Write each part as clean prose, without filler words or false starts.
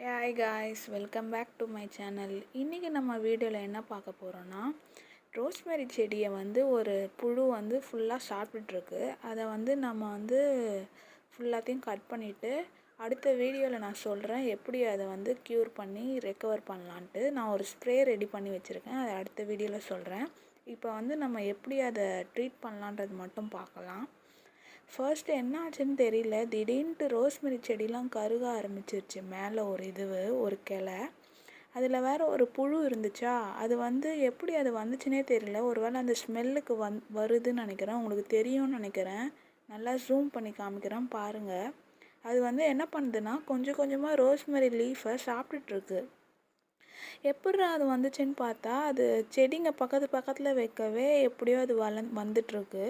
Hi guys, welcome back to my channel. இன்றைக்கி நம்ம வீடியோவில் என்ன பார்க்க போகிறோன்னா, ரோஸ்மெரி செடியை ஒரு புழு ஃபுல்லாக சாப்பிட்டுருக்கு. அதை நம்ம ஃபுல்லாத்தையும் கட் பண்ணிவிட்டு அடுத்த வீடியோவில் நான் சொல்கிறேன் எப்படி அதை க்யூர் பண்ணி ரெக்கவர் பண்ணலான்ட்டு. நான் ஒரு ஸ்ப்ரே ரெடி பண்ணி வச்சுருக்கேன், அதை அடுத்த வீடியோவில் சொல்கிறேன். இப்போ நம்ம எப்படி அதை ட்ரீட் பண்ணலான்றது மட்டும் பார்க்கலாம். ஃபர்ஸ்ட் என்ன ஆச்சுன்னு தெரியல, திடீர்னுட்டு ரோஸ்மெரி செடிலாம் கருக ஆரம்பிச்சிருச்சு. மேலே ஒரு கிளை, அதில் வேறு ஒரு புழு இருந்துச்சா. அது எப்படி அது வந்துச்சுன்னே தெரியல. ஒருவேளை அந்த ஸ்மெல்லுக்கு வருதுன்னு நினைக்கிறேன். உங்களுக்கு தெரியும்னு நினைக்கிறேன். நல்லா ஜூம் பண்ணி காமிக்கிறேன் பாருங்கள். அது என்ன பண்ணுதுன்னா, கொஞ்சம் கொஞ்சமாக ரோஸ்மெரி லீஃபை சாப்பிட்டுட்ருக்கு. எப்பட்றா அது வந்துச்சுன்னு பார்த்தா, அது செடிங்க பக்கத்தில் வைக்கவே எப்படியோ அது வந்துட்டுருக்கு.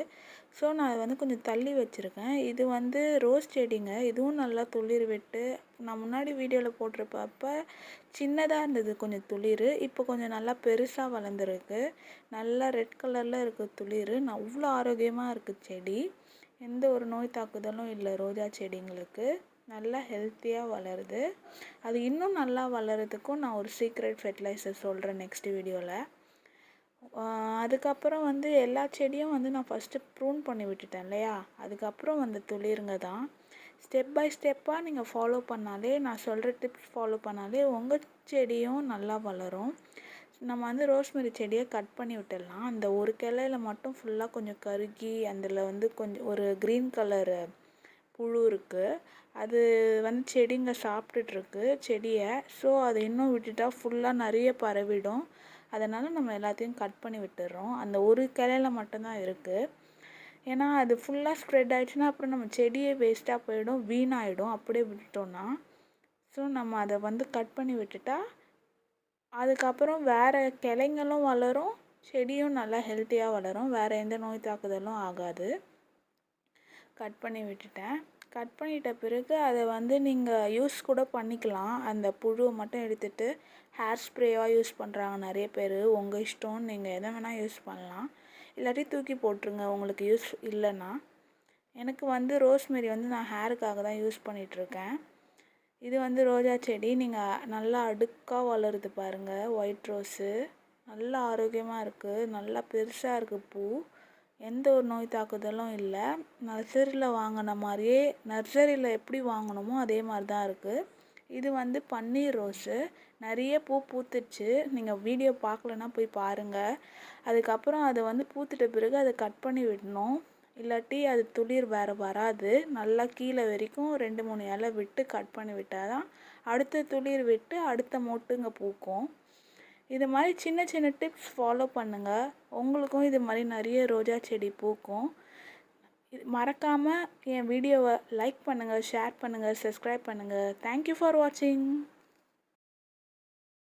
ஸோ நான் அதை கொஞ்சம் தள்ளி வச்சுருக்கேன். இது ரோஸ் செடிங்க. இதுவும் நல்லா துளிர் விட்டு, நான் முன்னாடி வீடியோவில் போட்டிருப்பப்ப சின்னதாக இருந்தது கொஞ்சம் துளிர். இப்போ கொஞ்சம் நல்லா பெருசாக வளர்ந்துருக்கு. நல்லா ரெட் கலரில் இருக்குது துளிர். அவ்வளோ ஆரோக்கியமாக இருக்குது செடி. எந்த ஒரு நோய் தாக்குதலும் இல்லை. ரோஜா செடிங்களுக்கு நல்லா ஹெல்த்தியாக வளருது. அது இன்னும் நல்லா வளர்கிறதுக்கும் நான் ஒரு சீக்ரெட் ஃபெர்டிலைசர் சொல்கிறேன் நெக்ஸ்ட் வீடியோவில். அதுக்கப்புறம் எல்லா செடியும் நான் ஃபஸ்ட்டு ப்ரூன் பண்ணி விட்டுட்டேன் இல்லையா. அதுக்கப்புறம் துளிருங்க தான். ஸ்டெப் பை ஸ்டெப்பாக நீங்கள் ஃபாலோ பண்ணாலே, நான் சொல்கிற டிப்ஸ் ஃபாலோ பண்ணாலே உங்கள் செடியும் நல்லா வளரும். நம்ம ரோஸ்மெரி செடியை கட் பண்ணி விட்டுடலாம். அந்த ஒரு கிளையில மட்டும் ஃபுல்லாக கொஞ்சம் கருகி அதில் கொஞ்சம் ஒரு க்ரீன் கலர் புழு இருக்குது. அது செடிங்க சாப்பிட்டுட்ருக்கு செடியை. ஸோ அதை இன்னும் விட்டுட்டா ஃபுல்லாக நிறைய பரவிடும். அதனால் நம்ம எல்லாத்தையும் கட் பண்ணி விட்டுடுறோம். அந்த ஒரு கிளையில மட்டும்தான் இருக்குது. ஏன்னா அது ஃபுல்லாக ஸ்ப்ரெட் ஆகிடுச்சுன்னா அப்புறம் நம்ம செடியே வேஸ்ட்டாக போயிடும், வீணாகிடும் அப்படியே விட்டுட்டோன்னா. ஸோ நம்ம அதை கட் பண்ணி விட்டுட்டா அதுக்கப்புறம் வேறு கிளைங்களும் வளரும், செடியும் நல்லா ஹெல்த்தியாக வளரும். வேறு எந்த நோய் தாக்குதலும் ஆகாது. கட் பண்ணி விட்டுட்டேன். கட் பண்ணிட்ட பிறகு அதை நீங்கள் யூஸ் கூட பண்ணிக்கலாம். அந்த புழுவை மட்டும் எடுத்துகிட்டு ஹேர் ஸ்ப்ரேவாக யூஸ் பண்ணுறாங்க நிறைய பேர். உங்கள் இஷ்டம், நீங்கள் எதை வேணால் யூஸ் பண்ணலாம். இல்லாட்டி தூக்கி போட்டுருங்க உங்களுக்கு யூஸ் இல்லைன்னா. எனக்கு ரோஸ்மெரி நான் ஹேருக்காக தான் யூஸ் பண்ணிகிட்ருக்கேன். இது ரோஜா செடி. நீங்கள் நல்லா அடுக்காக வளருது பாருங்கள். ஒயிட் ரோஸு நல்லா ஆரோக்கியமாக இருக்குது. நல்லா பெருசாக இருக்குது பூ. எந்த ஒரு நோய் தாக்குதலும் இல்லை. நர்சரியில் வாங்கின மாதிரியே, நர்சரியில் எப்படி வாங்கினோமோ அதே மாதிரி தான் இருக்குது. இது பன்னீர் ரோஸு. நிறைய பூ பூத்துடுச்சு. நீங்கள் வீடியோ பார்க்கலன்னா போய் பாருங்கள். அதுக்கப்புறம் அது பூத்துட்ட பிறகு அதை கட் பண்ணி விடணும். இல்லாட்டி அது துளிர் வேறு வராது. நல்லா கீழே வரைக்கும் 2-3 இலை விட்டு கட் பண்ணி விட்டால் தான் அடுத்த துளிர் விட்டு அடுத்த மொட்டுங்க பூக்கும். இது மாதிரி சின்ன சின்ன டிப்ஸ் ஃபாலோ பண்ணுங்கள். உங்களுக்கும் இது மாதிரி நிறைய ரோஜா செடி பூக்கும். மறக்காமல் என் வீடியோவை லைக் பண்ணுங்கள், ஷேர் பண்ணுங்கள், சப்ஸ்கிரைப் பண்ணுங்கள். தேங்க்யூ ஃபார் வாட்சிங்.